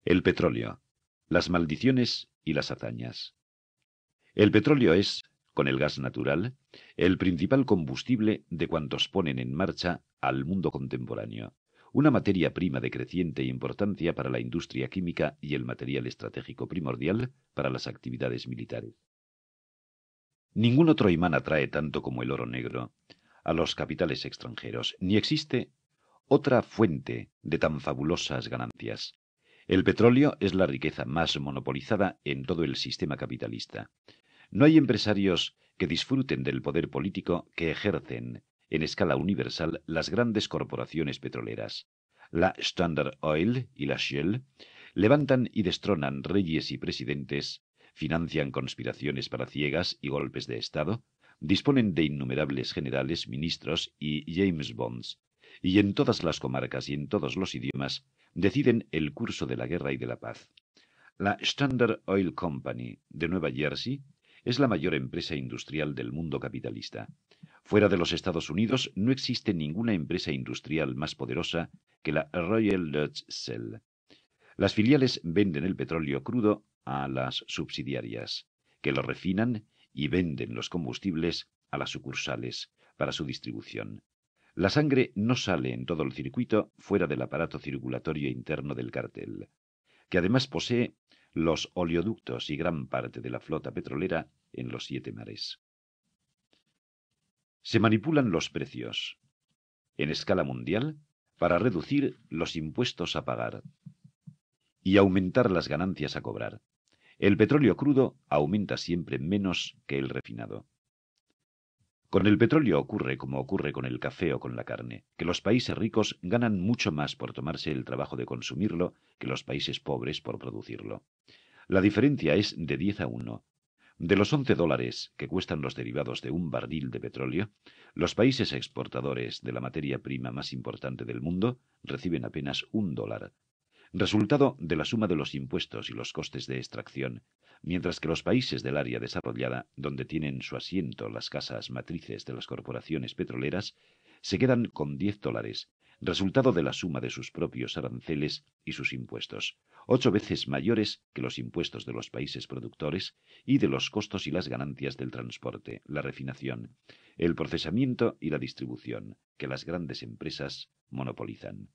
El petróleo, las maldiciones y las hazañas. El petróleo es, con el gas natural, el principal combustible de cuantos ponen en marcha al mundo contemporáneo, una materia prima de creciente importancia para la industria química y el material estratégico primordial para las actividades militares. Ningún otro imán atrae tanto como el oro negro a los capitales extranjeros, ni existe otra fuente de tan fabulosas ganancias. El petróleo es la riqueza más monopolizada en todo el sistema capitalista. No hay empresarios que disfruten del poder político que ejercen en escala universal las grandes corporaciones petroleras. La Standard Oil y la Shell levantan y destronan reyes y presidentes, financian conspiraciones palaciegas y golpes de Estado, disponen de innumerables generales, ministros y James Bonds, y en todas las comarcas y en todos los idiomas deciden el curso de la guerra y de la paz. La Standard Oil Company de Nueva Jersey es la mayor empresa industrial del mundo capitalista. Fuera de los Estados Unidos no existe ninguna empresa industrial más poderosa que la Royal Dutch Shell. Las filiales venden el petróleo crudo a las subsidiarias, que lo refinan y venden los combustibles a las sucursales para su distribución. La sangre no sale en todo el circuito fuera del aparato circulatorio interno del cartel, que además posee los oleoductos y gran parte de la flota petrolera en los 7 mares. Se manipulan los precios en escala mundial para reducir los impuestos a pagar y aumentar las ganancias a cobrar. El petróleo crudo aumenta siempre menos que el refinado. Con el petróleo ocurre como ocurre con el café o con la carne, que los países ricos ganan mucho más por tomarse el trabajo de consumirlo que los países pobres por producirlo. La diferencia es de 10 a 1. De los $11 que cuestan los derivados de un barril de petróleo, los países exportadores de la materia prima más importante del mundo reciben apenas $1, resultado de la suma de los impuestos y los costes de extracción, mientras que los países del área desarrollada, donde tienen su asiento las casas matrices de las corporaciones petroleras, se quedan con $10, resultado de la suma de sus propios aranceles y sus impuestos, 8 veces mayores que los impuestos de los países productores y de los costos y las ganancias del transporte, la refinación, el procesamiento y la distribución, que las grandes empresas monopolizan.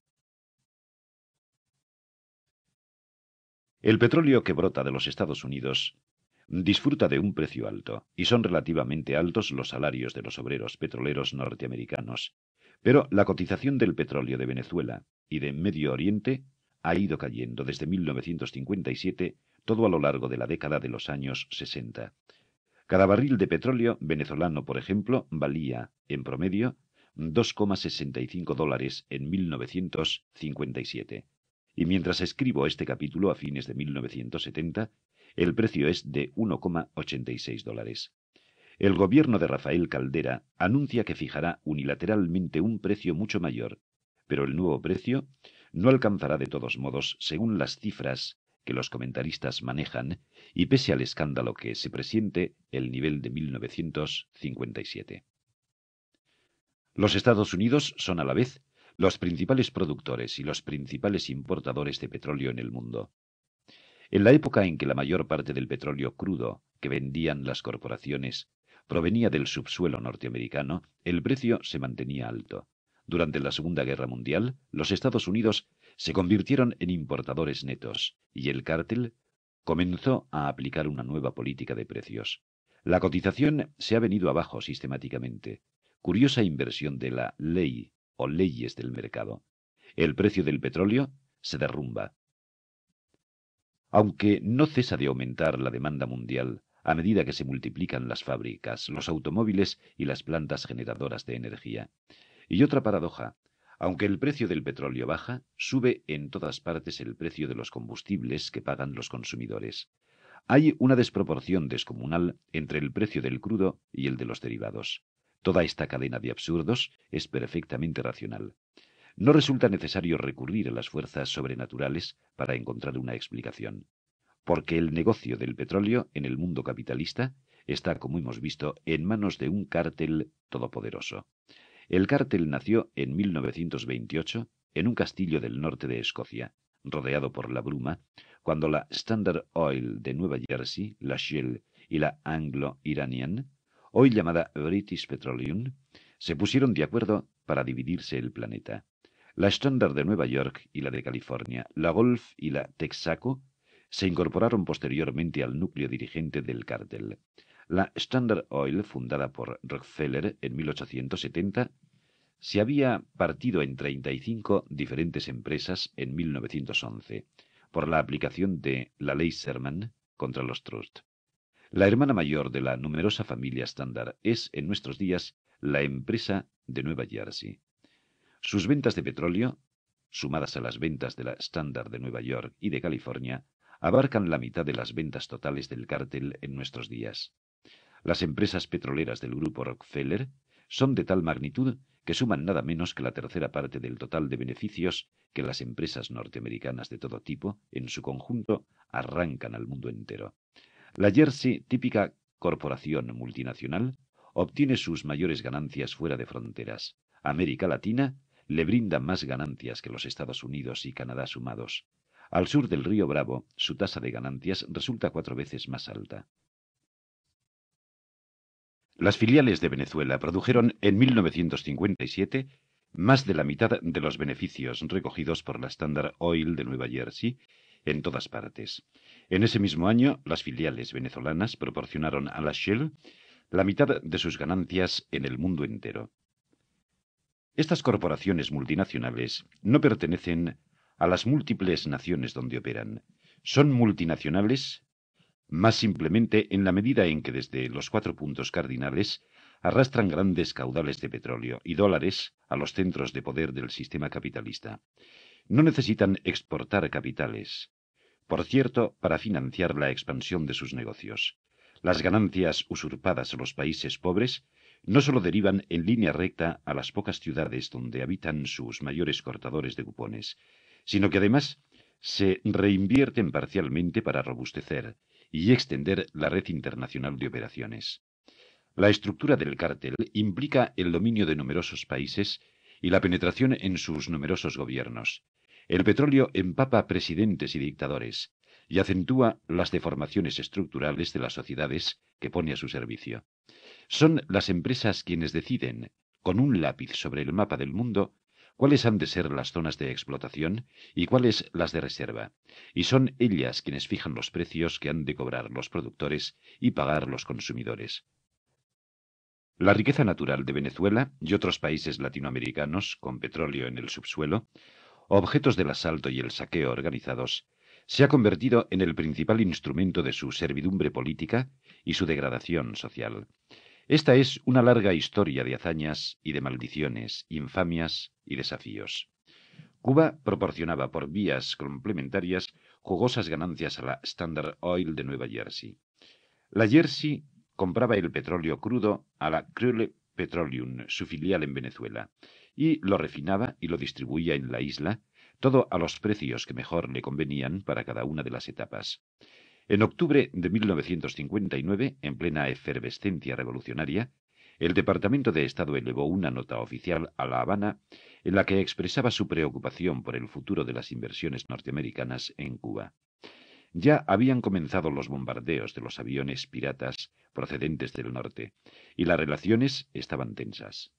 El petróleo que brota de los Estados Unidos disfruta de un precio alto, y son relativamente altos los salarios de los obreros petroleros norteamericanos. Pero la cotización del petróleo de Venezuela y de Medio Oriente ha ido cayendo desde 1957, todo a lo largo de la década de los años 60. Cada barril de petróleo venezolano, por ejemplo, valía, en promedio, $2,65 en 1957. Y mientras escribo este capítulo a fines de 1970, el precio es de $1,86. El gobierno de Rafael Caldera anuncia que fijará unilateralmente un precio mucho mayor, pero el nuevo precio no alcanzará de todos modos, según las cifras que los comentaristas manejan, y pese al escándalo que se presiente, el nivel de 1957. Los Estados Unidos son a la vez los principales productores y los principales importadores de petróleo en el mundo. En la época en que la mayor parte del petróleo crudo que vendían las corporaciones provenía del subsuelo norteamericano, el precio se mantenía alto. Durante la Segunda Guerra Mundial, los Estados Unidos se convirtieron en importadores netos, y el cártel comenzó a aplicar una nueva política de precios. La cotización se ha venido abajo sistemáticamente. Curiosa inversión de la ley o leyes del mercado. El precio del petróleo se derrumba. Aunque no cesa de aumentar la demanda mundial a medida que se multiplican las fábricas, los automóviles y las plantas generadoras de energía. Y otra paradoja, aunque el precio del petróleo baja, sube en todas partes el precio de los combustibles que pagan los consumidores. Hay una desproporción descomunal entre el precio del crudo y el de los derivados. Toda esta cadena de absurdos es perfectamente racional. No resulta necesario recurrir a las fuerzas sobrenaturales para encontrar una explicación, porque el negocio del petróleo en el mundo capitalista está, como hemos visto, en manos de un cártel todopoderoso. El cártel nació en 1928 en un castillo del norte de Escocia, rodeado por la bruma, cuando la Standard Oil de Nueva Jersey, la Shell y la Anglo-Iranian, hoy llamada British Petroleum, se pusieron de acuerdo para dividirse el planeta. La Standard de Nueva York y la de California, la Gulf y la Texaco, se incorporaron posteriormente al núcleo dirigente del cártel. La Standard Oil, fundada por Rockefeller en 1870, se había partido en 35 diferentes empresas en 1911, por la aplicación de la ley Sherman contra los trusts. La hermana mayor de la numerosa familia Standard es, en nuestros días, la empresa de Nueva Jersey. Sus ventas de petróleo, sumadas a las ventas de la Standard de Nueva York y de California, abarcan la mitad de las ventas totales del cártel en nuestros días. Las empresas petroleras del grupo Rockefeller son de tal magnitud que suman nada menos que la tercera parte del total de beneficios que las empresas norteamericanas de todo tipo, en su conjunto, arrancan al mundo entero. La Jersey, típica corporación multinacional, obtiene sus mayores ganancias fuera de fronteras. América Latina le brinda más ganancias que los Estados Unidos y Canadá sumados. Al sur del río Bravo, su tasa de ganancias resulta 4 veces más alta. Las filiales de Venezuela produjeron en 1957 más de la mitad de los beneficios recogidos por la Standard Oil de Nueva Jersey en todas partes. En ese mismo año, las filiales venezolanas proporcionaron a la Shell la mitad de sus ganancias en el mundo entero. Estas corporaciones multinacionales no pertenecen a las múltiples naciones donde operan. Son multinacionales más simplemente en la medida en que desde los 4 puntos cardinales arrastran grandes caudales de petróleo y dólares a los centros de poder del sistema capitalista. No necesitan exportar capitales, por cierto, para financiar la expansión de sus negocios. Las ganancias usurpadas a los países pobres no solo derivan en línea recta a las pocas ciudades donde habitan sus mayores cortadores de cupones, sino que además se reinvierten parcialmente para robustecer y extender la red internacional de operaciones. La estructura del cártel implica el dominio de numerosos países y la penetración en sus numerosos gobiernos. El petróleo empapa presidentes y dictadores y acentúa las deformaciones estructurales de las sociedades que pone a su servicio. Son las empresas quienes deciden, con un lápiz sobre el mapa del mundo, cuáles han de ser las zonas de explotación y cuáles las de reserva, y son ellas quienes fijan los precios que han de cobrar los productores y pagar los consumidores. La riqueza natural de Venezuela y otros países latinoamericanos con petróleo en el subsuelo, objetos del asalto y el saqueo organizados, se ha convertido en el principal instrumento de su servidumbre política y su degradación social. Esta es una larga historia de hazañas y de maldiciones, infamias y desafíos. Cuba proporcionaba por vías complementarias jugosas ganancias a la Standard Oil de Nueva Jersey. La Jersey compraba el petróleo crudo a la Crude Petroleum, su filial en Venezuela, y lo refinaba y lo distribuía en la isla, todo a los precios que mejor le convenían para cada una de las etapas. En octubre de 1959, en plena efervescencia revolucionaria, el Departamento de Estado elevó una nota oficial a La Habana en la que expresaba su preocupación por el futuro de las inversiones norteamericanas en Cuba. Ya habían comenzado los bombardeos de los aviones piratas procedentes del norte, y las relaciones estaban tensas.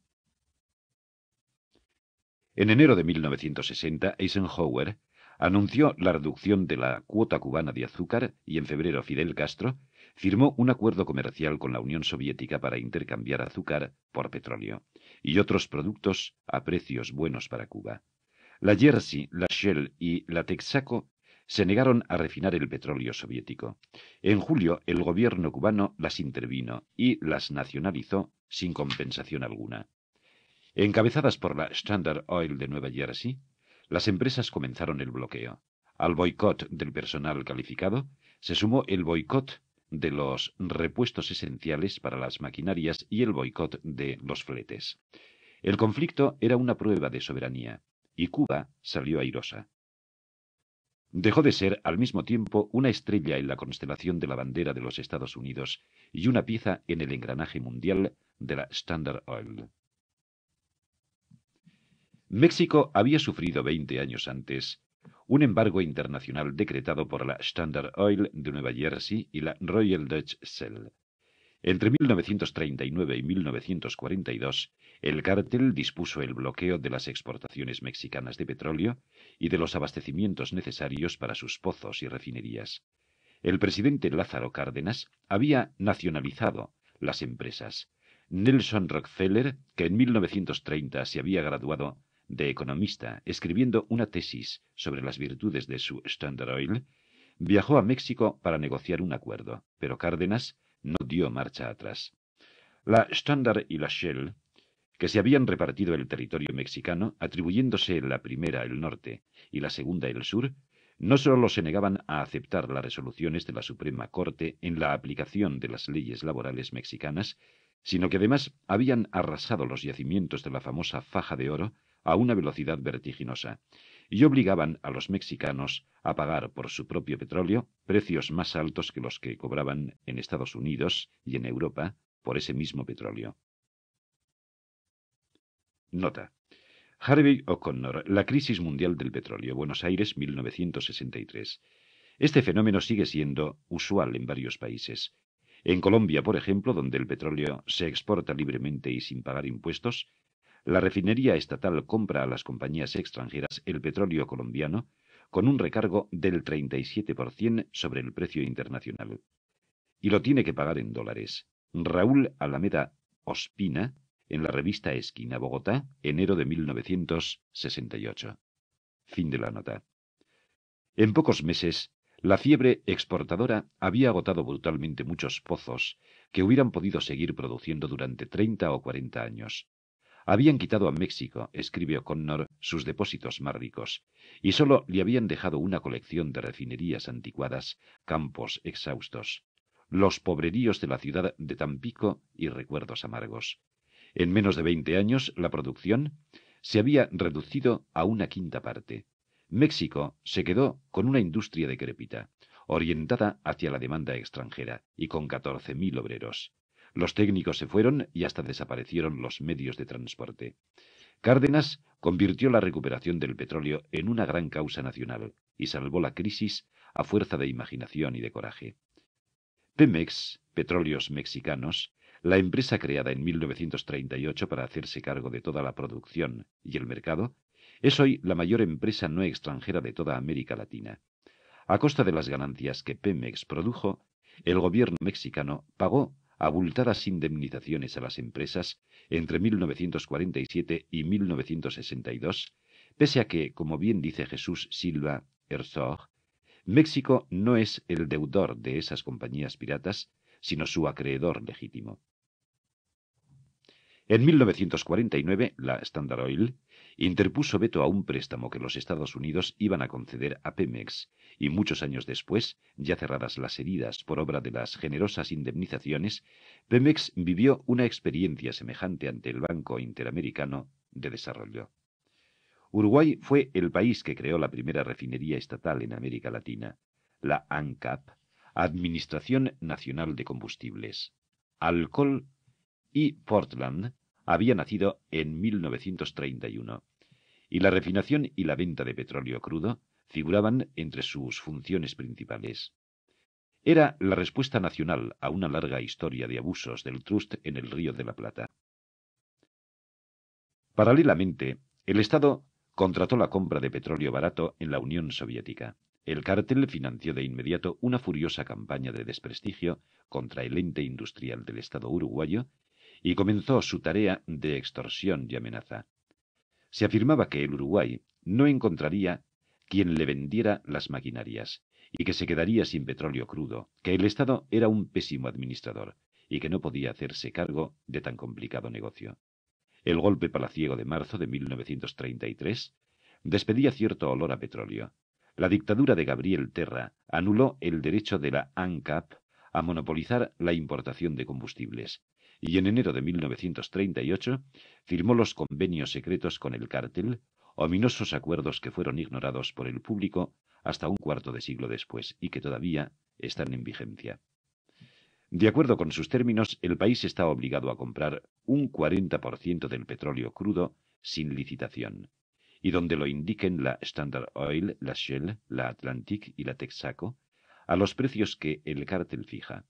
En enero de 1960, Eisenhower anunció la reducción de la cuota cubana de azúcar y en febrero Fidel Castro firmó un acuerdo comercial con la Unión Soviética para intercambiar azúcar por petróleo y otros productos a precios buenos para Cuba. La Jersey, la Shell y la Texaco se negaron a refinar el petróleo soviético. En julio, el gobierno cubano las intervino y las nacionalizó sin compensación alguna. Encabezadas por la Standard Oil de Nueva Jersey, las empresas comenzaron el bloqueo. Al boicot del personal calificado se sumó el boicot de los repuestos esenciales para las maquinarias y el boicot de los fletes. El conflicto era una prueba de soberanía, y Cuba salió airosa. Dejó de ser al mismo tiempo una estrella en la constelación de la bandera de los Estados Unidos y una pieza en el engranaje mundial de la Standard Oil. México había sufrido 20 años antes un embargo internacional decretado por la Standard Oil de Nueva Jersey y la Royal Dutch Shell. Entre 1939 y 1942, el cártel dispuso el bloqueo de las exportaciones mexicanas de petróleo y de los abastecimientos necesarios para sus pozos y refinerías. El presidente Lázaro Cárdenas había nacionalizado las empresas. Nelson Rockefeller, que en 1930 se había graduado de economista escribiendo una tesis sobre las virtudes de su Standard Oil, viajó a México para negociar un acuerdo, pero Cárdenas no dio marcha atrás. La Standard y la Shell, que se habían repartido el territorio mexicano, atribuyéndose la primera el norte y la segunda el sur, no solo se negaban a aceptar las resoluciones de la Suprema Corte en la aplicación de las leyes laborales mexicanas, sino que además habían arrasado los yacimientos de la famosa faja de oro a una velocidad vertiginosa, y obligaban a los mexicanos a pagar por su propio petróleo precios más altos que los que cobraban en Estados Unidos y en Europa por ese mismo petróleo. Nota. Harvey O'Connor, La crisis mundial del petróleo, Buenos Aires, 1963. Este fenómeno sigue siendo usual en varios países. En Colombia, por ejemplo, donde el petróleo se exporta libremente y sin pagar impuestos, la refinería estatal compra a las compañías extranjeras el petróleo colombiano con un recargo del 37% sobre el precio internacional. Y lo tiene que pagar en dólares. Raúl Alameda Ospina, en la revista Esquina, Bogotá, enero de 1968. Fin de la nota. En pocos meses, la fiebre exportadora había agotado brutalmente muchos pozos que hubieran podido seguir produciendo durante 30 o 40 años. Habían quitado a México, escribe O'Connor, sus depósitos más ricos, y sólo le habían dejado una colección de refinerías anticuadas, campos exhaustos, los pobreríos de la ciudad de Tampico y recuerdos amargos. En menos de 20 años, la producción se había reducido a una quinta parte. México se quedó con una industria decrépita, orientada hacia la demanda extranjera y con 14.000 obreros. Los técnicos se fueron y hasta desaparecieron los medios de transporte. Cárdenas convirtió la recuperación del petróleo en una gran causa nacional y salvó la crisis a fuerza de imaginación y de coraje. Pemex, Petróleos Mexicanos, la empresa creada en 1938 para hacerse cargo de toda la producción y el mercado, es hoy la mayor empresa no extranjera de toda América Latina. A costa de las ganancias que Pemex produjo, el gobierno mexicano pagó abultadas indemnizaciones a las empresas entre 1947 y 1962, pese a que, como bien dice Jesús Silva Herzog, México no es el deudor de esas compañías piratas, sino su acreedor legítimo. En 1949, la Standard Oil interpuso veto a un préstamo que los Estados Unidos iban a conceder a Pemex, y muchos años después, ya cerradas las heridas por obra de las generosas indemnizaciones, Pemex vivió una experiencia semejante ante el Banco Interamericano de Desarrollo. Uruguay fue el país que creó la primera refinería estatal en América Latina, la ANCAP, Administración Nacional de Combustibles. Alcohol y Portland había nacido en 1931, y la refinación y la venta de petróleo crudo figuraban entre sus funciones principales. Era la respuesta nacional a una larga historia de abusos del trust en el Río de la Plata. Paralelamente, el Estado contrató la compra de petróleo barato en la Unión Soviética. El cártel financió de inmediato una furiosa campaña de desprestigio contra el ente industrial del Estado uruguayo y comenzó su tarea de extorsión y amenaza. Se afirmaba que el Uruguay no encontraría quien le vendiera las maquinarias y que se quedaría sin petróleo crudo, que el Estado era un pésimo administrador y que no podía hacerse cargo de tan complicado negocio. El golpe palaciego de marzo de 1933 despedía cierto olor a petróleo. La dictadura de Gabriel Terra anuló el derecho de la ANCAP a monopolizar la importación de combustibles, y en enero de 1938 firmó los convenios secretos con el cártel, ominosos acuerdos que fueron ignorados por el público hasta un cuarto de siglo después y que todavía están en vigencia. De acuerdo con sus términos, el país está obligado a comprar un 40% del petróleo crudo sin licitación, y donde lo indiquen la Standard Oil, la Shell, la Atlantic y la Texaco, a los precios que el cártel fija.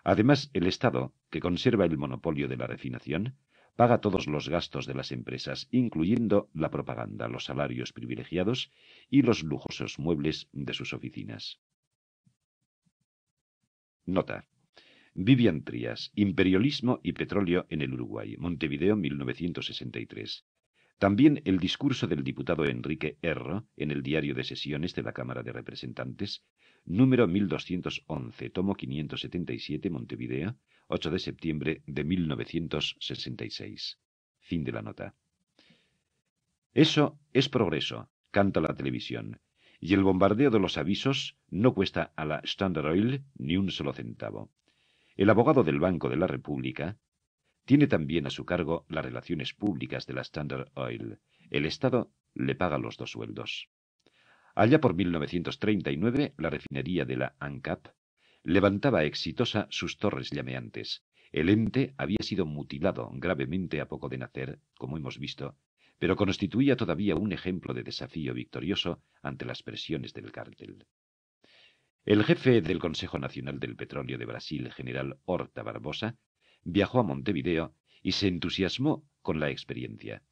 Además, el Estado, que conserva el monopolio de la refinación, paga todos los gastos de las empresas, incluyendo la propaganda, los salarios privilegiados y los lujosos muebles de sus oficinas. Nota. Vivian Trías, Imperialismo y Petróleo en el Uruguay, Montevideo, 1963. También el discurso del diputado Enrique Erro en el Diario de Sesiones de la Cámara de Representantes, número 1211, tomo 577, Montevideo, 8 de septiembre de 1966. Fin de la nota. Eso es progreso, canta la televisión, y el bombardeo de los avisos no cuesta a la Standard Oil ni un solo centavo. El abogado del Banco de la República tiene también a su cargo las relaciones públicas de la Standard Oil. El Estado le paga los dos sueldos. Allá por 1939, la refinería de la ANCAP levantaba exitosa sus torres llameantes. El ente había sido mutilado gravemente a poco de nacer, como hemos visto, pero constituía todavía un ejemplo de desafío victorioso ante las presiones del cártel. El jefe del Consejo Nacional del Petróleo de Brasil, general Horta Barbosa, viajó a Montevideo y se entusiasmó con la experiencia.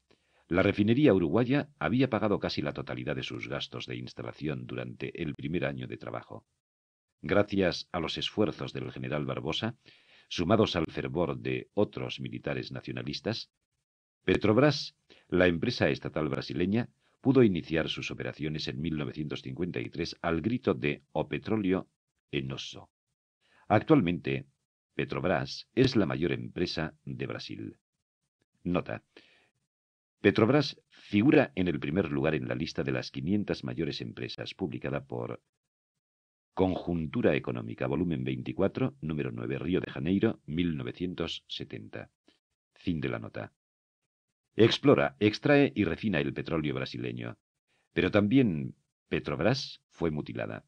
La refinería uruguaya había pagado casi la totalidad de sus gastos de instalación durante el primer año de trabajo. Gracias a los esfuerzos del general Barbosa, sumados al fervor de otros militares nacionalistas, Petrobras, la empresa estatal brasileña, pudo iniciar sus operaciones en 1953 al grito de «O petróleo é nosso». Actualmente, Petrobras es la mayor empresa de Brasil. Nota. Petrobras figura en el primer lugar en la lista de las 500 mayores empresas, publicada por Conjuntura Económica, volumen 24, número 9, Río de Janeiro, 1970. Fin de la nota. Explora, extrae y refina el petróleo brasileño. Pero también Petrobras fue mutilada.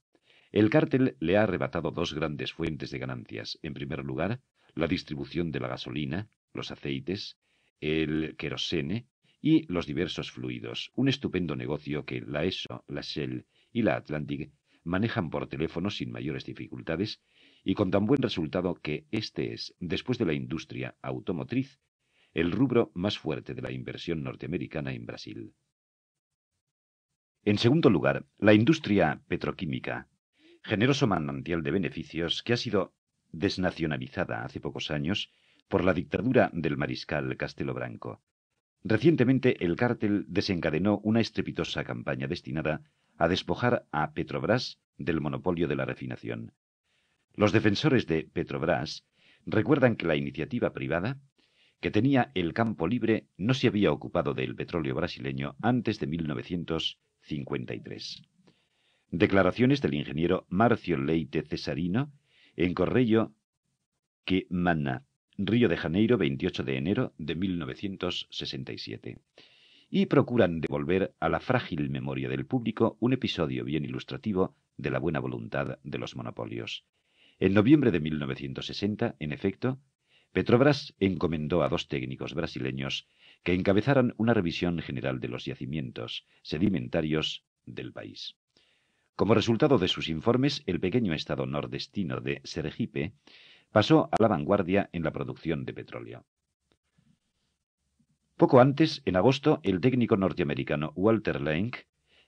El cártel le ha arrebatado dos grandes fuentes de ganancias. En primer lugar, la distribución de la gasolina, los aceites, el querosene y los diversos fluidos. Un estupendo negocio que la ESO, la Shell y la Atlantic manejan por teléfono sin mayores dificultades y con tan buen resultado que este es, después de la industria automotriz, el rubro más fuerte de la inversión norteamericana en Brasil. En segundo lugar, la industria petroquímica, generoso manantial de beneficios que ha sido desnacionalizada hace pocos años por la dictadura del mariscal Castelo Branco. Recientemente el cártel desencadenó una estrepitosa campaña destinada a despojar a Petrobras del monopolio de la refinación. Los defensores de Petrobras recuerdan que la iniciativa privada, que tenía el campo libre, no se había ocupado del petróleo brasileño antes de 1953. Declaraciones del ingeniero Marcio Leite Cesarino en Correio que Mana, Río de Janeiro, 28 de enero de 1967. Y procuran devolver a la frágil memoria del público un episodio bien ilustrativo de la buena voluntad de los monopolios. En noviembre de 1960, en efecto, Petrobras encomendó a dos técnicos brasileños que encabezaran una revisión general de los yacimientos sedimentarios del país. Como resultado de sus informes, el pequeño estado nordestino de Sergipe pasó a la vanguardia en la producción de petróleo. Poco antes, en agosto, el técnico norteamericano Walter Lenk,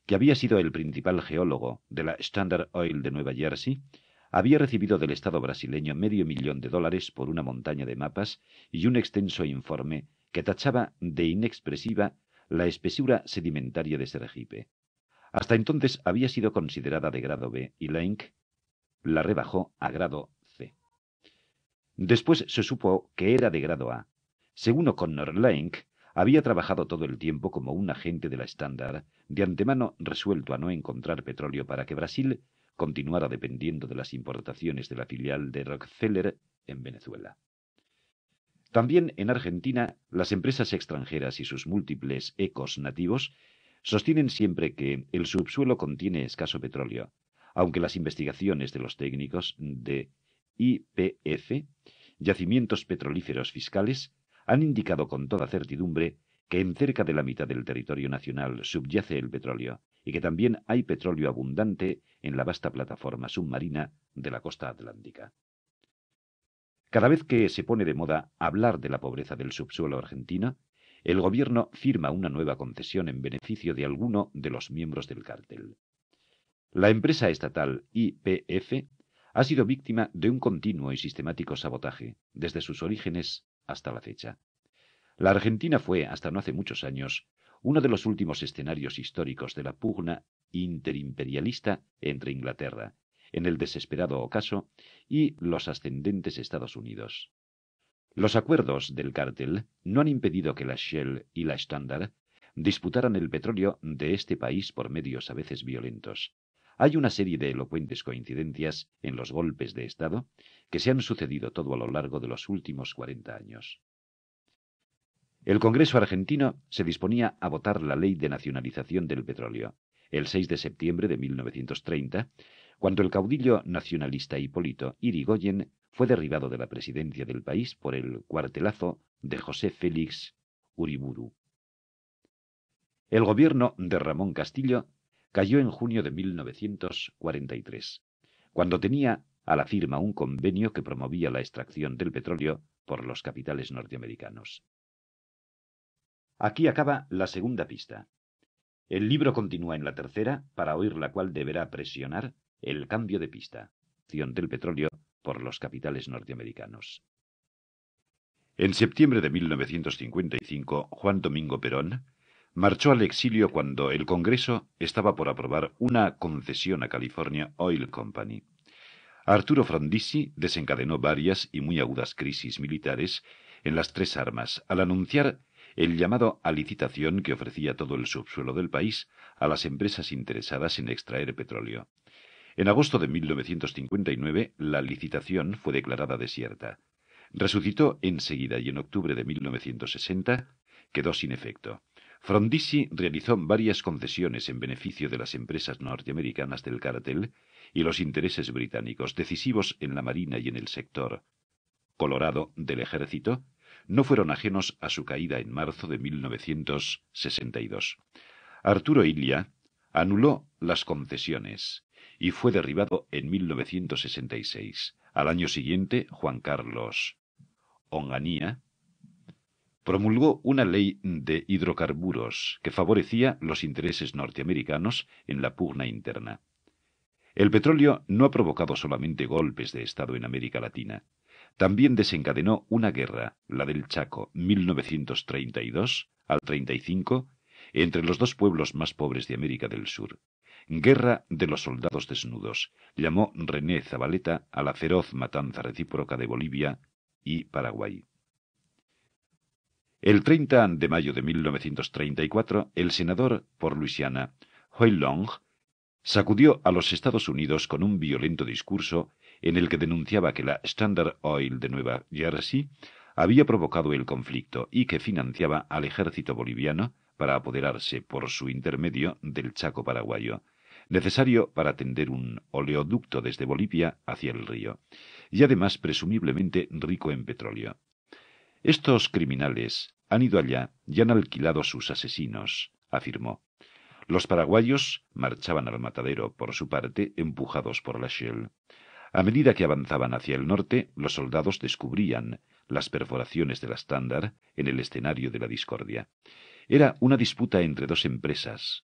que había sido el principal geólogo de la Standard Oil de Nueva Jersey, había recibido del Estado brasileño $500,000 por una montaña de mapas y un extenso informe que tachaba de inexpresiva la espesura sedimentaria de Sergipe. Hasta entonces había sido considerada de grado B y Lenk la rebajó a grado C. Después se supo que era de grado A. Según O'Connor, Lenk había trabajado todo el tiempo como un agente de la Standard, de antemano resuelto a no encontrar petróleo para que Brasil continuara dependiendo de las importaciones de la filial de Rockefeller en Venezuela. También en Argentina, las empresas extranjeras y sus múltiples ecos nativos sostienen siempre que el subsuelo contiene escaso petróleo, aunque las investigaciones de los técnicos de YPF, Yacimientos Petrolíferos Fiscales, han indicado con toda certidumbre que en cerca de la mitad del territorio nacional subyace el petróleo y que también hay petróleo abundante en la vasta plataforma submarina de la costa atlántica. Cada vez que se pone de moda hablar de la pobreza del subsuelo argentino, el gobierno firma una nueva concesión en beneficio de alguno de los miembros del cártel. La empresa estatal YPF ha sido víctima de un continuo y sistemático sabotaje, desde sus orígenes hasta la fecha. La Argentina fue, hasta no hace muchos años, uno de los últimos escenarios históricos de la pugna interimperialista entre Inglaterra, en el desesperado ocaso, y los ascendentes Estados Unidos. Los acuerdos del cártel no han impedido que la Shell y la Standard disputaran el petróleo de este país por medios a veces violentos. Hay una serie de elocuentes coincidencias en los golpes de Estado que se han sucedido todo a lo largo de los últimos 40 años. El Congreso argentino se disponía a votar la ley de nacionalización del petróleo, el 6 de septiembre de 1930, cuando el caudillo nacionalista Hipólito Yrigoyen fue derribado de la presidencia del país por el cuartelazo de José Félix Uriburu. El gobierno de Ramón Castillo cayó en junio de 1943, cuando tenía a la firma un convenio que promovía la extracción del petróleo por los capitales norteamericanos. Aquí acaba la segunda pista. El libro continúa en la tercera, para oír la cual deberá presionar el cambio de pista, del petróleo por los capitales norteamericanos. En septiembre de 1955, Juan Domingo Perón marchó al exilio cuando el Congreso estaba por aprobar una concesión a California Oil Company. Arturo Frondizi desencadenó varias y muy agudas crisis militares en las tres armas al anunciar el llamado a licitación que ofrecía todo el subsuelo del país a las empresas interesadas en extraer petróleo. En agosto de 1959, la licitación fue declarada desierta. Resucitó enseguida y en octubre de 1960 quedó sin efecto. Frondizi realizó varias concesiones en beneficio de las empresas norteamericanas del cártel y los intereses británicos, decisivos en la marina y en el sector colorado del ejército, no fueron ajenos a su caída en marzo de 1962. Arturo Illia anuló las concesiones y fue derribado en 1966. Al año siguiente, Juan Carlos Onganía promulgó una ley de hidrocarburos que favorecía los intereses norteamericanos en la pugna interna. El petróleo no ha provocado solamente golpes de Estado en América Latina. También desencadenó una guerra, la del Chaco, 1932 al 35, entre los dos pueblos más pobres de América del Sur. Guerra de los soldados desnudos, llamó René Zabaleta a la feroz matanza recíproca de Bolivia y Paraguay. El 30 de mayo de 1934, el senador por Luisiana, Huey Long, sacudió a los Estados Unidos con un violento discurso en el que denunciaba que la Standard Oil de Nueva Jersey había provocado el conflicto y que financiaba al ejército boliviano para apoderarse por su intermedio del Chaco paraguayo, necesario para tender un oleoducto desde Bolivia hacia el río, y además presumiblemente rico en petróleo. Estos criminales han ido allá y han alquilado sus asesinos, afirmó. Los paraguayos marchaban al matadero por su parte, empujados por la Shell. A medida que avanzaban hacia el norte, los soldados descubrían las perforaciones de la Standard en el escenario de la discordia. Era una disputa entre dos empresas,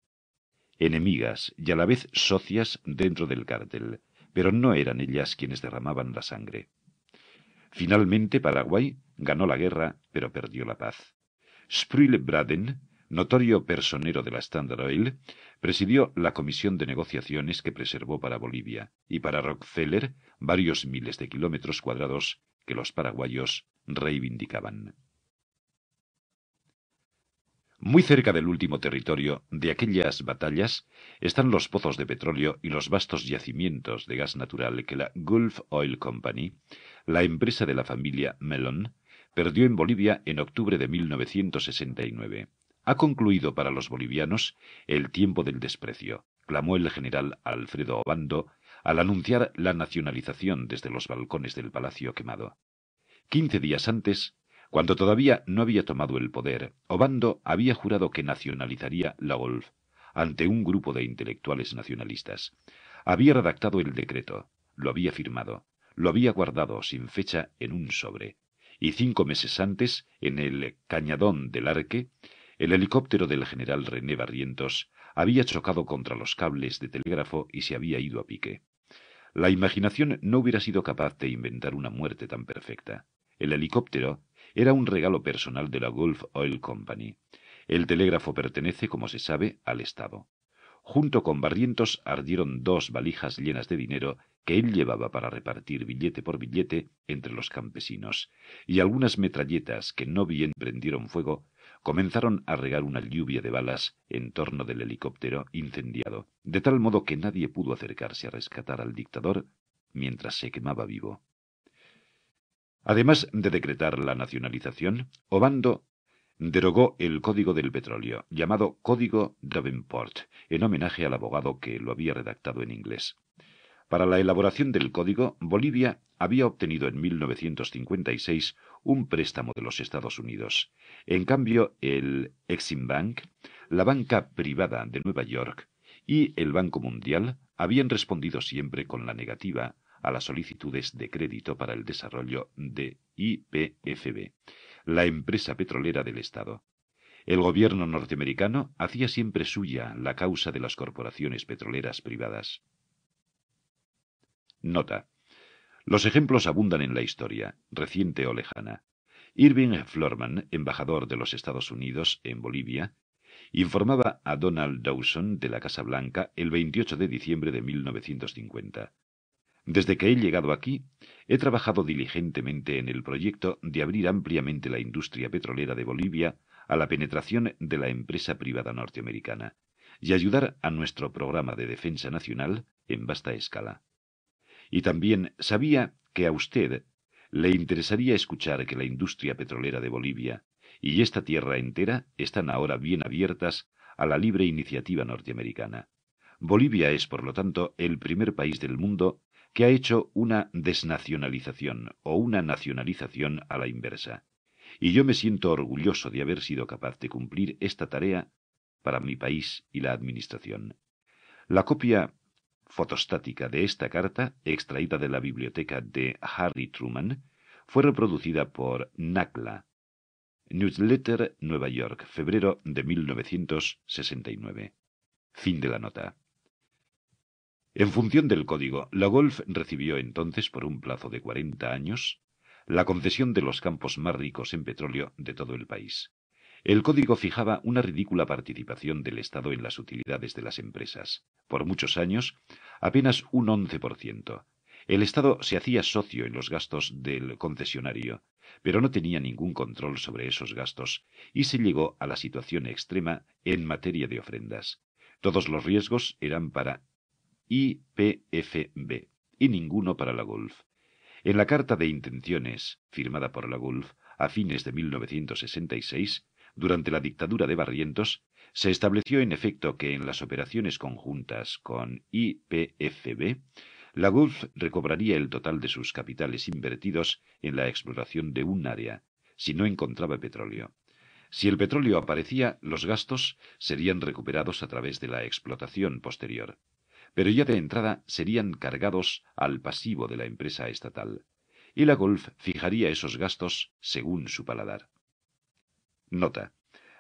enemigas y a la vez socias dentro del cártel, pero no eran ellas quienes derramaban la sangre. Finalmente Paraguay ganó la guerra, pero perdió la paz. Spruill Braden, notorio personero de la Standard Oil, presidió la comisión de negociaciones que preservó para Bolivia y para Rockefeller varios miles de kilómetros cuadrados que los paraguayos reivindicaban. Muy cerca del último territorio de aquellas batallas están los pozos de petróleo y los vastos yacimientos de gas natural que la Gulf Oil Company, la empresa de la familia Mellon, perdió en Bolivia en octubre de 1969. Ha concluido para los bolivianos el tiempo del desprecio, clamó el general Alfredo Obando al anunciar la nacionalización desde los balcones del Palacio Quemado. 15 días antes, Cuando todavía no había tomado el poder, Obando había jurado que nacionalizaría la Golf ante un grupo de intelectuales nacionalistas. Había redactado el decreto, lo había firmado, lo había guardado sin fecha en un sobre, y 5 meses antes, en el Cañadón del Arque, el helicóptero del general René Barrientos había chocado contra los cables de telégrafo y se había ido a pique. La imaginación no hubiera sido capaz de inventar una muerte tan perfecta. El helicóptero era un regalo personal de la Gulf Oil Company. El telégrafo pertenece, como se sabe, al Estado. Junto con Barrientos ardieron 2 valijas llenas de dinero que él llevaba para repartir billete por billete entre los campesinos, y algunas metralletas que no bien prendieron fuego comenzaron a regar una lluvia de balas en torno del helicóptero incendiado, de tal modo que nadie pudo acercarse a rescatar al dictador mientras se quemaba vivo. Además de decretar la nacionalización, Obando derogó el Código del Petróleo, llamado Código Davenport, en homenaje al abogado que lo había redactado en inglés. Para la elaboración del código, Bolivia había obtenido en 1956 un préstamo de los Estados Unidos. En cambio, el Exim Bank, la banca privada de Nueva York y el Banco Mundial habían respondido siempre con la negativa a las solicitudes de crédito para el desarrollo de YPFB, la empresa petrolera del Estado. El gobierno norteamericano hacía siempre suya la causa de las corporaciones petroleras privadas. Nota. Los ejemplos abundan en la historia, reciente o lejana. Irving Florman, embajador de los Estados Unidos en Bolivia, informaba a Donald Dawson de la Casa Blanca el 28 de diciembre de 1950. Desde que he llegado aquí, he trabajado diligentemente en el proyecto de abrir ampliamente la industria petrolera de Bolivia a la penetración de la empresa privada norteamericana y ayudar a nuestro programa de defensa nacional en vasta escala. Y también sabía que a usted le interesaría escuchar que la industria petrolera de Bolivia y esta tierra entera están ahora bien abiertas a la libre iniciativa norteamericana. Bolivia es, por lo tanto, el primer país del mundo que ha hecho una desnacionalización o una nacionalización a la inversa. Y yo me siento orgulloso de haber sido capaz de cumplir esta tarea para mi país y la administración. La copia fotostática de esta carta, extraída de la biblioteca de Harry Truman, fue reproducida por NACLA, Newsletter Nueva York, febrero de 1969. Fin de la nota. En función del código, la Golf recibió entonces, por un plazo de 40 años, la concesión de los campos más ricos en petróleo de todo el país. El código fijaba una ridícula participación del Estado en las utilidades de las empresas. Por muchos años, apenas un 11%. El Estado se hacía socio en los gastos del concesionario, pero no tenía ningún control sobre esos gastos, y se llegó a la situación extrema en materia de ofrendas. Todos los riesgos eran para YPFB y ninguno para la Gulf. En la carta de intenciones, firmada por la Gulf a fines de 1966, durante la dictadura de Barrientos, se estableció en efecto que en las operaciones conjuntas con YPFB, la Gulf recobraría el total de sus capitales invertidos en la exploración de un área, si no encontraba petróleo. Si el petróleo aparecía, los gastos serían recuperados a través de la explotación posterior, pero ya de entrada serían cargados al pasivo de la empresa estatal, y la Gulf fijaría esos gastos según su paladar. Nota.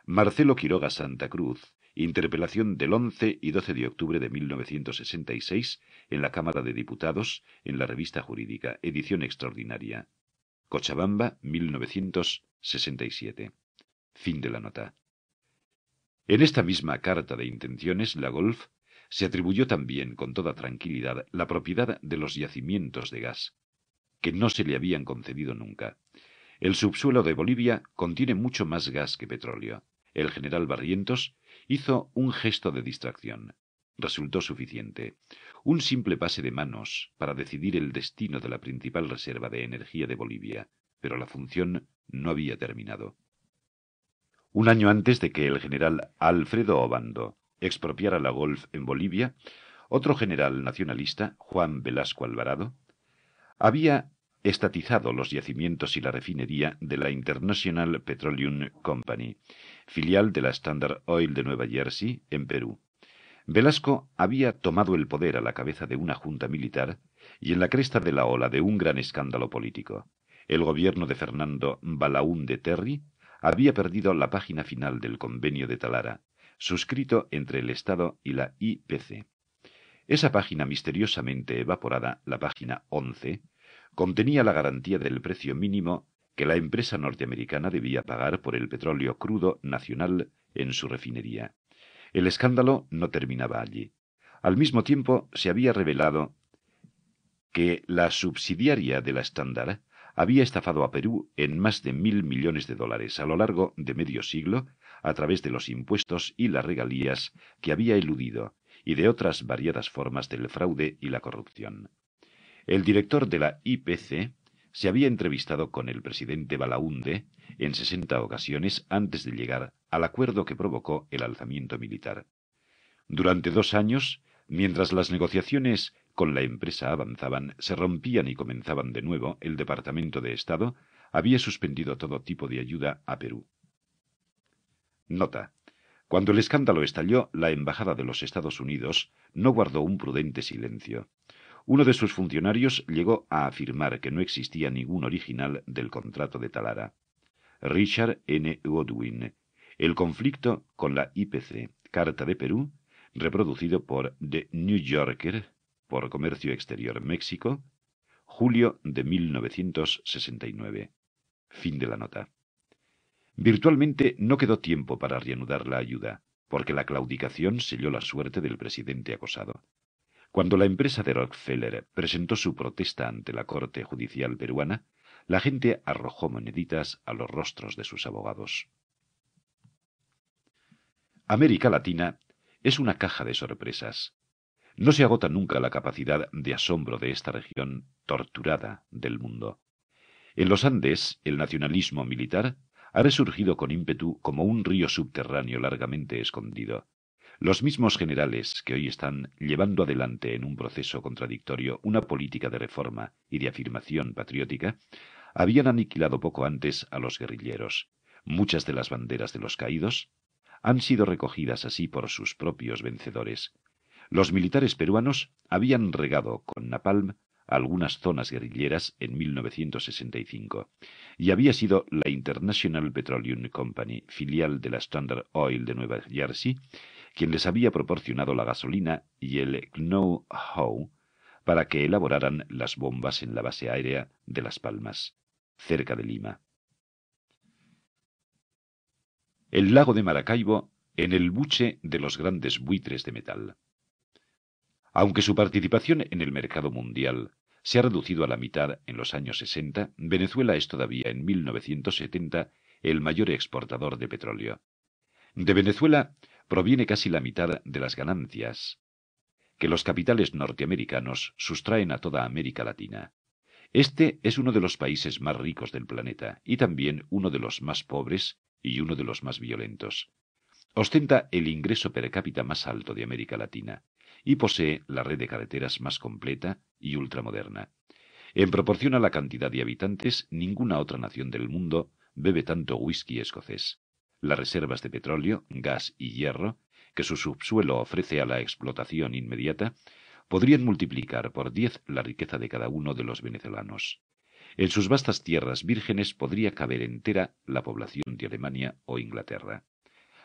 Marcelo Quiroga Santa Cruz, interpelación del 11 y 12 de octubre de 1966 en la Cámara de Diputados, en la Revista Jurídica, edición extraordinaria. Cochabamba, 1967. Fin de la nota. En esta misma carta de intenciones, la Golf se atribuyó también, con toda tranquilidad, la propiedad de los yacimientos de gas, que no se le habían concedido nunca. El subsuelo de Bolivia contiene mucho más gas que petróleo. El general Barrientos hizo un gesto de distracción. Resultó suficiente. Un simple pase de manos para decidir el destino de la principal reserva de energía de Bolivia, pero la función no había terminado. Un año antes de que el general Alfredo Obando expropiara la Golf en Bolivia, otro general nacionalista, Juan Velasco Alvarado, había estatizado los yacimientos y la refinería de la International Petroleum Company, filial de la Standard Oil de Nueva Jersey, en Perú. Velasco había tomado el poder a la cabeza de una junta militar y en la cresta de la ola de un gran escándalo político. El gobierno de Fernando Belaúnde Terry había perdido la página final del Convenio de Talara, suscrito entre el Estado y la IPC. Esa página misteriosamente evaporada, la página 11, contenía la garantía del precio mínimo que la empresa norteamericana debía pagar por el petróleo crudo nacional en su refinería. El escándalo no terminaba allí. Al mismo tiempo, se había revelado que la subsidiaria de la Standard había estafado a Perú en más de $1.000 millones a lo largo de medio siglo a través de los impuestos y las regalías que había eludido y de otras variadas formas del fraude y la corrupción. El director de la IPC se había entrevistado con el presidente Belaúnde en 60 ocasiones antes de llegar al acuerdo que provocó el alzamiento militar. Durante 2 años, mientras las negociaciones con la empresa avanzaban, se rompían y comenzaban de nuevo, el Departamento de Estado había suspendido todo tipo de ayuda a Perú. Nota. Cuando el escándalo estalló, la Embajada de los Estados Unidos no guardó un prudente silencio. Uno de sus funcionarios llegó a afirmar que no existía ningún original del contrato de Talara. Richard N. Godwin. El conflicto con la IPC. Carta de Perú, reproducido por The New Yorker, por Comercio Exterior México, julio de 1969. Fin de la nota. Virtualmente no quedó tiempo para reanudar la ayuda, porque la claudicación selló la suerte del presidente acosado. Cuando la empresa de Rockefeller presentó su protesta ante la Corte Judicial peruana, la gente arrojó moneditas a los rostros de sus abogados. América Latina es una caja de sorpresas. No se agota nunca la capacidad de asombro de esta región torturada del mundo. En los Andes, el nacionalismo militar ha resurgido con ímpetu como un río subterráneo largamente escondido. Los mismos generales que hoy están llevando adelante en un proceso contradictorio una política de reforma y de afirmación patriótica, habían aniquilado poco antes a los guerrilleros. Muchas de las banderas de los caídos han sido recogidas así por sus propios vencedores. Los militares peruanos habían regado con napalm algunas zonas guerrilleras en 1965, y había sido la International Petroleum Company, filial de la Standard Oil de Nueva Jersey, quien les había proporcionado la gasolina y el know-how para que elaboraran las bombas en la base aérea de Las Palmas, cerca de Lima. El lago de Maracaibo en el buche de los grandes buitres de metal. Aunque su participación en el mercado mundial se ha reducido a la mitad en los años 60, Venezuela es todavía en 1970 el mayor exportador de petróleo. De Venezuela proviene casi la mitad de las ganancias que los capitales norteamericanos sustraen a toda América Latina. Este es uno de los países más ricos del planeta y también uno de los más pobres y uno de los más violentos. Ostenta el ingreso per cápita más alto de América Latina y posee la red de carreteras más completa y ultramoderna. En proporción a la cantidad de habitantes, ninguna otra nación del mundo bebe tanto whisky escocés. Las reservas de petróleo, gas y hierro que su subsuelo ofrece a la explotación inmediata podrían multiplicar por 10 la riqueza de cada uno de los venezolanos. En sus vastas tierras vírgenes podría caber entera la población de Alemania o Inglaterra.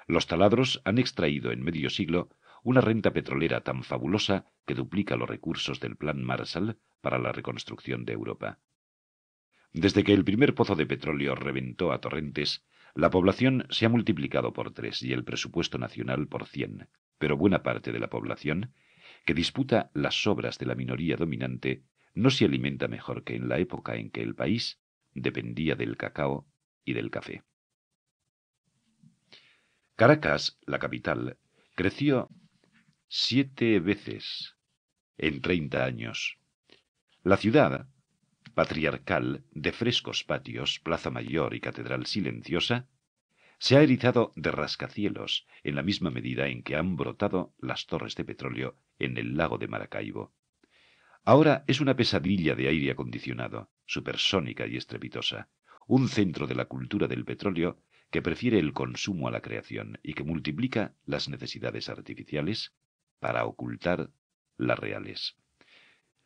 Los taladros han extraído en medio siglo una renta petrolera tan fabulosa que duplica los recursos del Plan Marshall para la reconstrucción de Europa. Desde que el primer pozo de petróleo reventó a torrentes, la población se ha multiplicado por 3 y el presupuesto nacional por 100, pero buena parte de la población, que disputa las sobras de la minoría dominante, no se alimenta mejor que en la época en que el país dependía del cacao y del café. Caracas, la capital, creció 7 veces en 30 años. La ciudad, patriarcal, de frescos patios, plaza mayor y catedral silenciosa, se ha erizado de rascacielos en la misma medida en que han brotado las torres de petróleo en el lago de Maracaibo. Ahora es una pesadilla de aire acondicionado, supersónica y estrepitosa, un centro de la cultura del petróleo que prefiere el consumo a la creación y que multiplica las necesidades artificiales para ocultar las reales.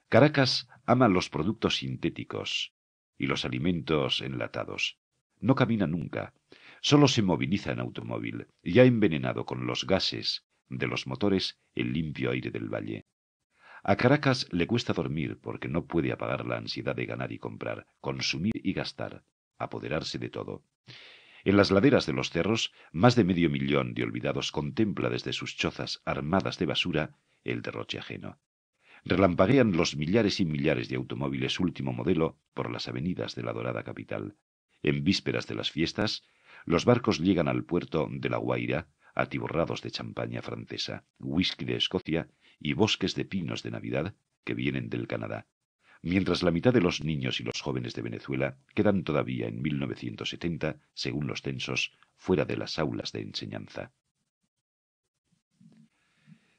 Caracas ama los productos sintéticos y los alimentos enlatados. No camina nunca, solo se moviliza en automóvil y ha envenenado con los gases de los motores el limpio aire del valle. A Caracas le cuesta dormir porque no puede apagar la ansiedad de ganar y comprar, consumir y gastar, apoderarse de todo. En las laderas de los cerros, más de 500.000 de olvidados contempla desde sus chozas armadas de basura el derroche ajeno. Relampaguean los millares y millares de automóviles último modelo por las avenidas de la dorada capital. En vísperas de las fiestas, los barcos llegan al puerto de La Guaira, atiborrados de champaña francesa, whisky de Escocia y bosques de pinos de Navidad que vienen del Canadá, mientras la mitad de los niños y los jóvenes de Venezuela quedan todavía en 1970, según los censos, fuera de las aulas de enseñanza.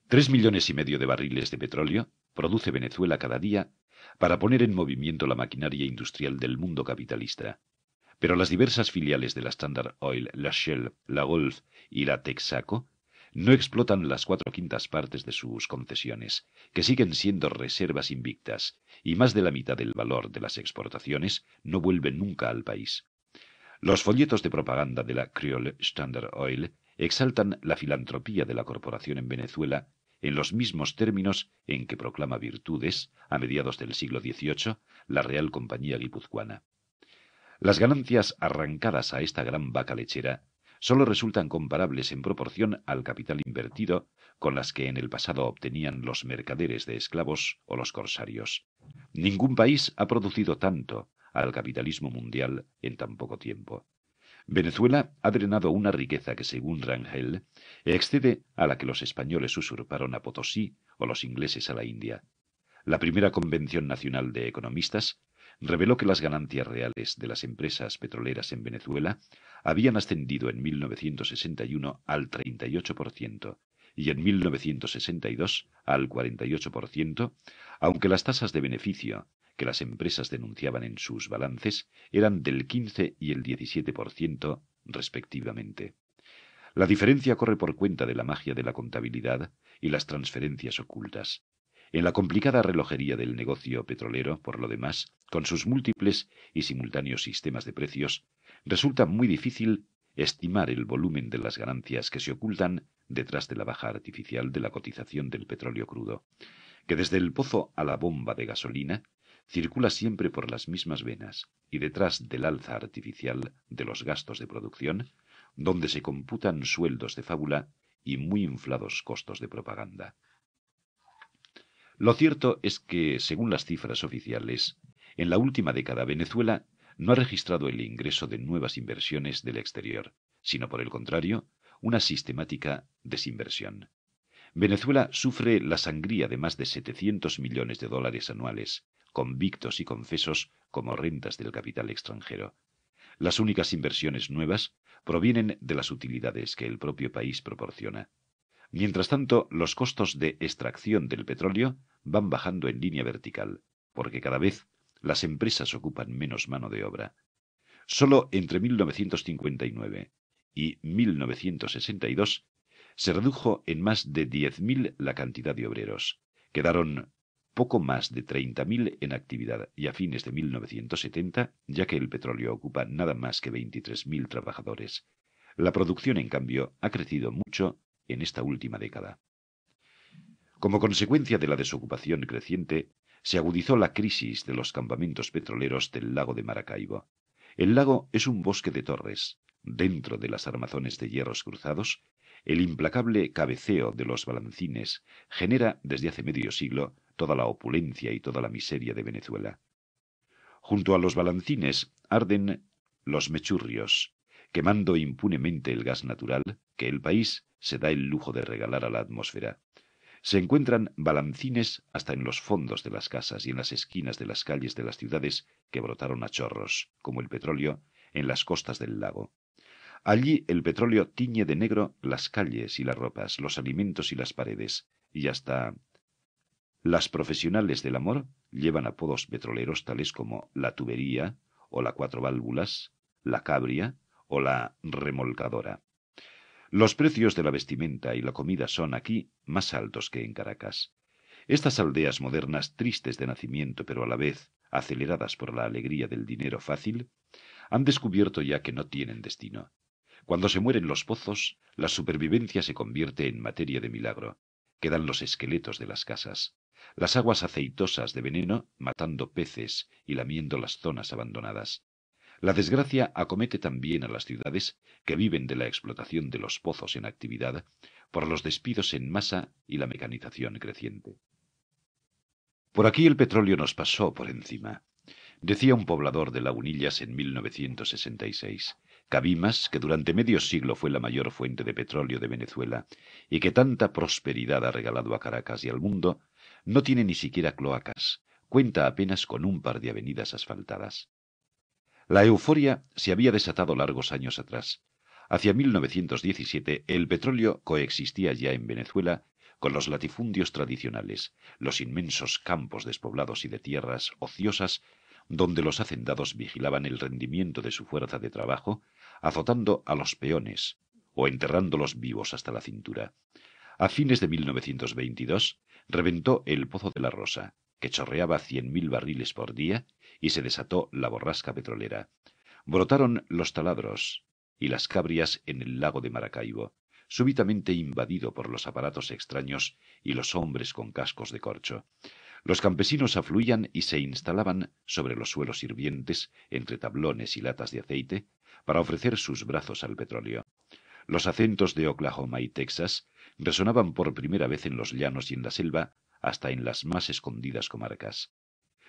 3,5 millones de barriles de petróleo produce Venezuela cada día para poner en movimiento la maquinaria industrial del mundo capitalista. Pero las diversas filiales de la Standard Oil, la Shell, la Gulf y la Texaco no explotan las 4/5 partes de sus concesiones, que siguen siendo reservas invictas, y más de la mitad del valor de las exportaciones no vuelve nunca al país. Los folletos de propaganda de la Creole Standard Oil exaltan la filantropía de la corporación en Venezuela en los mismos términos en que proclama virtudes, a mediados del siglo XVIII, la Real Compañía Guipuzcoana. Las ganancias arrancadas a esta gran vaca lechera solo resultan comparables en proporción al capital invertido con las que en el pasado obtenían los mercaderes de esclavos o los corsarios. Ningún país ha producido tanto al capitalismo mundial en tan poco tiempo. Venezuela ha drenado una riqueza que, según Rangel, excede a la que los españoles usurparon a Potosí o los ingleses a la India. La primera Convención Nacional de Economistas reveló que las ganancias reales de las empresas petroleras en Venezuela habían ascendido en 1961 al 38% y en 1962 al 48%, aunque las tasas de beneficio que las empresas denunciaban en sus balances eran del 15 y el 17% respectivamente. La diferencia corre por cuenta de la magia de la contabilidad y las transferencias ocultas. En la complicada relojería del negocio petrolero, por lo demás, con sus múltiples y simultáneos sistemas de precios, resulta muy difícil estimar el volumen de las ganancias que se ocultan detrás de la baja artificial de la cotización del petróleo crudo, que desde el pozo a la bomba de gasolina circula siempre por las mismas venas y detrás del alza artificial de los gastos de producción, donde se computan sueldos de fábula y muy inflados costos de propaganda. Lo cierto es que, según las cifras oficiales, en la última década Venezuela no ha registrado el ingreso de nuevas inversiones del exterior, sino por el contrario, una sistemática desinversión. Venezuela sufre la sangría de más de 700 millones de dólares anuales, convictos y confesos como rentas del capital extranjero. Las únicas inversiones nuevas provienen de las utilidades que el propio país proporciona. Mientras tanto, los costos de extracción del petróleo van bajando en línea vertical, porque cada vez las empresas ocupan menos mano de obra. Solo entre 1959 y 1962 se redujo en más de 10.000 la cantidad de obreros. Quedaron poco más de 30.000 en actividad y a fines de 1970, ya que el petróleo ocupa nada más que 23.000 trabajadores. La producción, en cambio, ha crecido mucho en esta última década. Como consecuencia de la desocupación creciente, se agudizó la crisis de los campamentos petroleros del lago de Maracaibo. El lago es un bosque de torres. Dentro de las armazones de hierros cruzados, el implacable cabeceo de los balancines genera desde hace medio siglo toda la opulencia y toda la miseria de Venezuela. Junto a los balancines arden los mechurrios, quemando impunemente el gas natural que el país se da el lujo de regalar a la atmósfera. Se encuentran balancines hasta en los fondos de las casas y en las esquinas de las calles de las ciudades que brotaron a chorros, como el petróleo, en las costas del lago. Allí el petróleo tiñe de negro las calles y las ropas, los alimentos y las paredes, y hasta Las profesionales del amor llevan apodos petroleros tales como la tubería, o la cuatro válvulas, la cabria, o la remolcadora. Los precios de la vestimenta y la comida son aquí más altos que en Caracas. Estas aldeas modernas, tristes de nacimiento, pero a la vez aceleradas por la alegría del dinero fácil, han descubierto ya que no tienen destino. Cuando se mueren los pozos, la supervivencia se convierte en materia de milagro. Quedan los esqueletos de las casas, las aguas aceitosas de veneno matando peces y lamiendo las zonas abandonadas. La desgracia acomete también a las ciudades que viven de la explotación de los pozos en actividad por los despidos en masa y la mecanización creciente. Por aquí el petróleo nos pasó por encima. Decía un poblador de Lagunillas en 1966, Cabimas, que durante medio siglo fue la mayor fuente de petróleo de Venezuela y que tanta prosperidad ha regalado a Caracas y al mundo, no tiene ni siquiera cloacas, cuenta apenas con un par de avenidas asfaltadas. La euforia se había desatado largos años atrás. Hacia 1917 el petróleo coexistía ya en Venezuela con los latifundios tradicionales, los inmensos campos despoblados y de tierras ociosas donde los hacendados vigilaban el rendimiento de su fuerza de trabajo, azotando a los peones o enterrándolos vivos hasta la cintura. A fines de 1922 reventó el Pozo de la Rosa, que chorreaba 100.000 barriles por día, y se desató la borrasca petrolera. Brotaron los taladros y las cabrias en el lago de Maracaibo, súbitamente invadido por los aparatos extraños y los hombres con cascos de corcho. Los campesinos afluían y se instalaban sobre los suelos hirvientes, entre tablones y latas de aceite, para ofrecer sus brazos al petróleo. Los acentos de Oklahoma y Texas resonaban por primera vez en los llanos y en la selva, hasta en las más escondidas comarcas.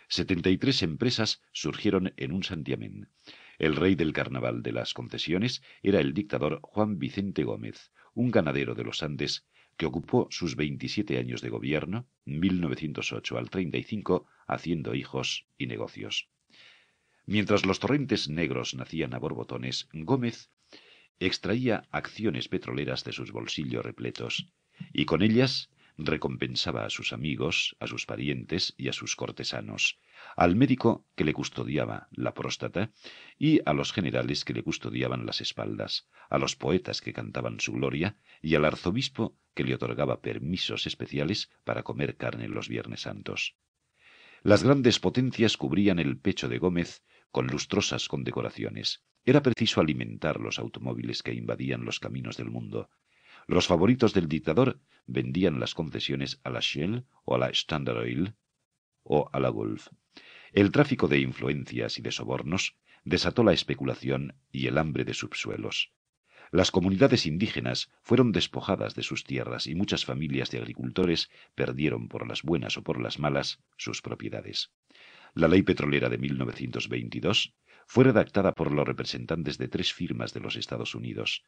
73 empresas surgieron en un santiamén. El rey del carnaval de las concesiones era el dictador Juan Vicente Gómez, un ganadero de los Andes que ocupó sus 27 años de gobierno, 1908 al 35, haciendo hijos y negocios. Mientras los torrentes negros nacían a borbotones, Gómez extraía acciones petroleras de sus bolsillos repletos, y con ellas recompensaba a sus amigos, a sus parientes y a sus cortesanos, al médico que le custodiaba la próstata y a los generales que le custodiaban las espaldas, a los poetas que cantaban su gloria y al arzobispo que le otorgaba permisos especiales para comer carne los Viernes Santos. Las grandes potencias cubrían el pecho de Gómez con lustrosas condecoraciones. Era preciso alimentar los automóviles que invadían los caminos del mundo. Los favoritos del dictador vendían las concesiones a la Shell o a la Standard Oil o a la Gulf. El tráfico de influencias y de sobornos desató la especulación y el hambre de subsuelos. Las comunidades indígenas fueron despojadas de sus tierras y muchas familias de agricultores perdieron por las buenas o por las malas sus propiedades. La ley petrolera de 1922 fue redactada por los representantes de 3 firmas de los Estados Unidos.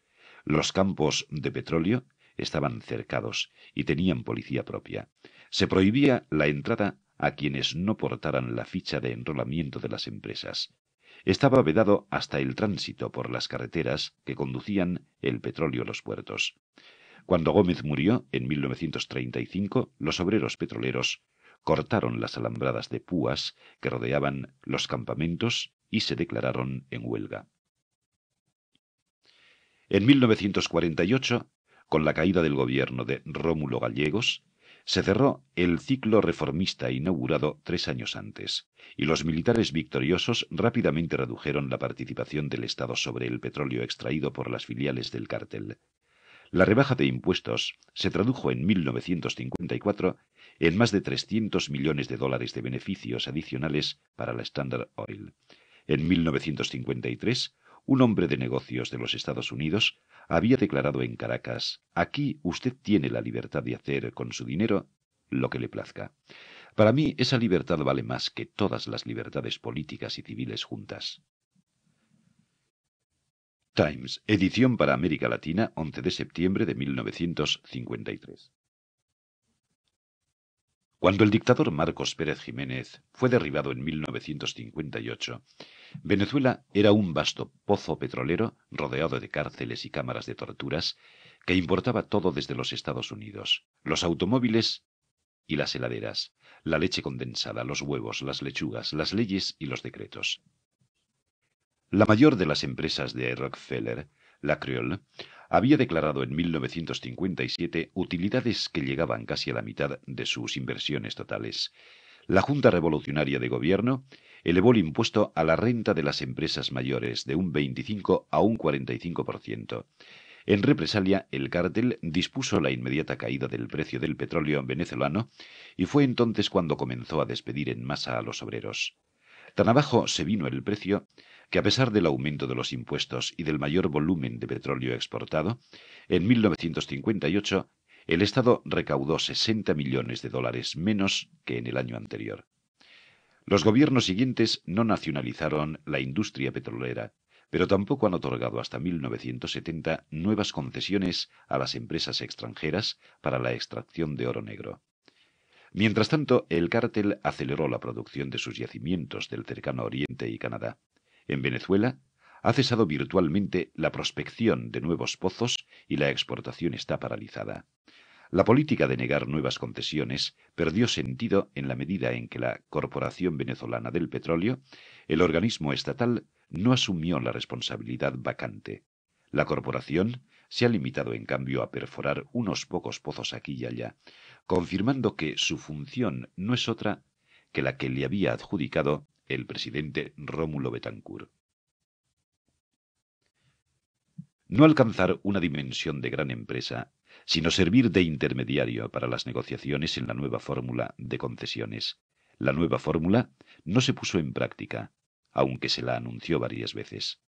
Los campos de petróleo estaban cercados y tenían policía propia. Se prohibía la entrada a quienes no portaran la ficha de enrolamiento de las empresas. Estaba vedado hasta el tránsito por las carreteras que conducían el petróleo a los puertos. Cuando Gómez murió, en 1935, los obreros petroleros cortaron las alambradas de púas que rodeaban los campamentos y se declararon en huelga. En 1948, con la caída del gobierno de Rómulo Gallegos, se cerró el ciclo reformista inaugurado 3 años antes, y los militares victoriosos rápidamente redujeron la participación del Estado sobre el petróleo extraído por las filiales del cártel. La rebaja de impuestos se tradujo en 1954 en más de 300 millones de dólares de beneficios adicionales para la Standard Oil. En 1953, un hombre de negocios de los Estados Unidos había declarado en Caracas: «Aquí usted tiene la libertad de hacer con su dinero lo que le plazca». Para mí esa libertad vale más que todas las libertades políticas y civiles juntas. Times, edición para América Latina, 11 de septiembre de 1953. Cuando el dictador Marcos Pérez Jiménez fue derribado en 1958, Venezuela era un vasto pozo petrolero rodeado de cárceles y cámaras de torturas que importaba todo desde los Estados Unidos. Los automóviles y las heladeras, la leche condensada, los huevos, las lechugas, las leyes y los decretos. La mayor de las empresas de Rockefeller, la Creole, había declarado en 1957 utilidades que llegaban casi a la mitad de sus inversiones totales. La Junta Revolucionaria de Gobierno elevó el impuesto a la renta de las empresas mayores de un 25 a un 45%. En represalia, el cártel dispuso la inmediata caída del precio del petróleo venezolano y fue entonces cuando comenzó a despedir en masa a los obreros. Tan abajo se vino el precio que, a pesar del aumento de los impuestos y del mayor volumen de petróleo exportado, en 1958 el Estado recaudó 60 millones de dólares menos que en el año anterior. Los gobiernos siguientes no nacionalizaron la industria petrolera, pero tampoco han otorgado hasta 1970 nuevas concesiones a las empresas extranjeras para la extracción de oro negro. Mientras tanto, el cártel aceleró la producción de sus yacimientos del cercano Oriente y Canadá. En Venezuela, ha cesado virtualmente la prospección de nuevos pozos y la exportación está paralizada. La política de negar nuevas concesiones perdió sentido en la medida en que la Corporación Venezolana del Petróleo, el organismo estatal, no asumió la responsabilidad vacante. La corporación se ha limitado, en cambio, a perforar unos pocos pozos aquí y allá, confirmando que su función no es otra que la que le había adjudicado el presidente Rómulo Betancourt. No alcanzar una dimensión de gran empresa, sino servir de intermediario para las negociaciones en la nueva fórmula de concesiones. La nueva fórmula no se puso en práctica, aunque se la anunció varias veces.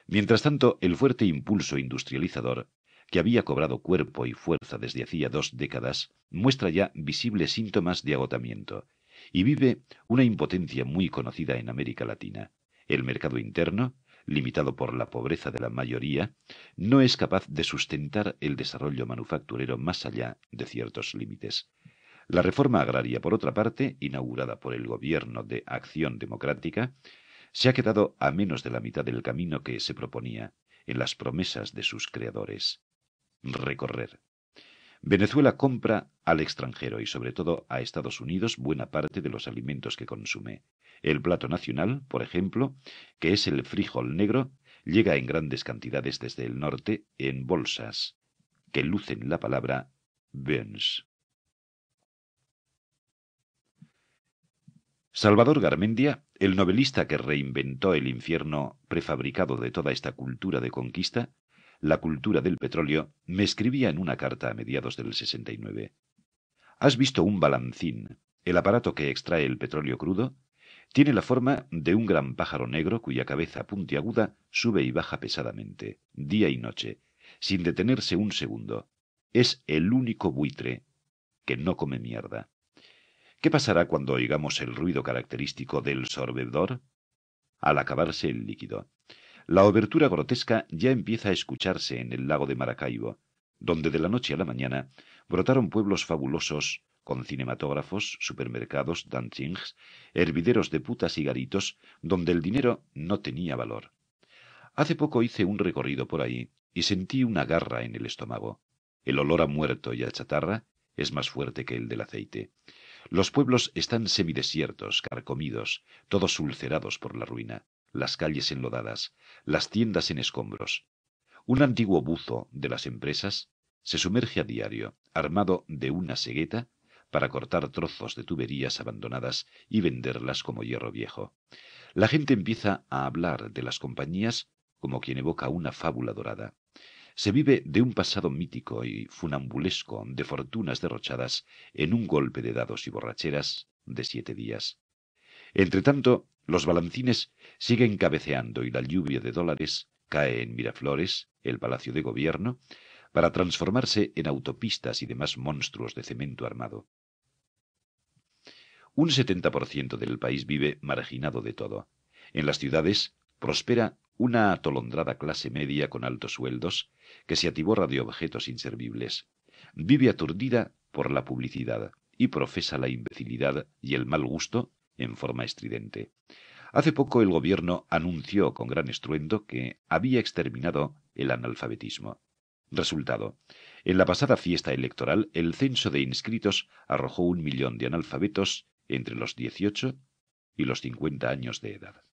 Mientras tanto, el fuerte impulso industrializador, que había cobrado cuerpo y fuerza desde hacía 2 décadas, muestra ya visibles síntomas de agotamiento, y vive una impotencia muy conocida en América Latina. El mercado interno, limitado por la pobreza de la mayoría, no es capaz de sustentar el desarrollo manufacturero más allá de ciertos límites. La reforma agraria, por otra parte, inaugurada por el Gobierno de Acción Democrática, se ha quedado a menos de la mitad del camino que se proponía en las promesas de sus creadores. Recorrer. Venezuela compra al extranjero y sobre todo a Estados Unidos buena parte de los alimentos que consume. El plato nacional, por ejemplo, que es el frijol negro, llega en grandes cantidades desde el norte en bolsas, que lucen la palabra beans. Salvador Garmendia, el novelista que reinventó el infierno prefabricado de toda esta cultura de conquista, la cultura del petróleo, me escribía en una carta a mediados del 69. ¿Has visto un balancín, el aparato que extrae el petróleo crudo? Tiene la forma de un gran pájaro negro cuya cabeza puntiaguda sube y baja pesadamente, día y noche, sin detenerse un segundo. Es el único buitre que no come mierda. ¿Qué pasará cuando oigamos el ruido característico del sorbedor? Al acabarse el líquido. La obertura grotesca ya empieza a escucharse en el lago de Maracaibo, donde de la noche a la mañana brotaron pueblos fabulosos con cinematógrafos, supermercados, dancings, hervideros de putas y garitos, donde el dinero no tenía valor. Hace poco hice un recorrido por ahí y sentí una garra en el estómago. El olor a muerto y a chatarra es más fuerte que el del aceite. Los pueblos están semidesiertos, carcomidos, todos ulcerados por la ruina, las calles enlodadas, las tiendas en escombros. Un antiguo buzo de las empresas se sumerge a diario, armado de una segueta, para cortar trozos de tuberías abandonadas y venderlas como hierro viejo. La gente empieza a hablar de las compañías como quien evoca una fábula dorada. Se vive de un pasado mítico y funambulesco de fortunas derrochadas en un golpe de dados y borracheras de 7 días. Entretanto, los balancines siguen cabeceando y la lluvia de dólares cae en Miraflores, el Palacio de Gobierno, para transformarse en autopistas y demás monstruos de cemento armado. Un 70% del país vive marginado de todo. En las ciudades prospera una atolondrada clase media con altos sueldos que se atiborra de objetos inservibles. Vive aturdida por la publicidad y profesa la imbecilidad y el mal gusto en forma estridente. Hace poco el gobierno anunció con gran estruendo que había exterminado el analfabetismo. Resultado. En la pasada fiesta electoral, el censo de inscritos arrojó 1 millón de analfabetos entre los 18 y los 50 años de edad.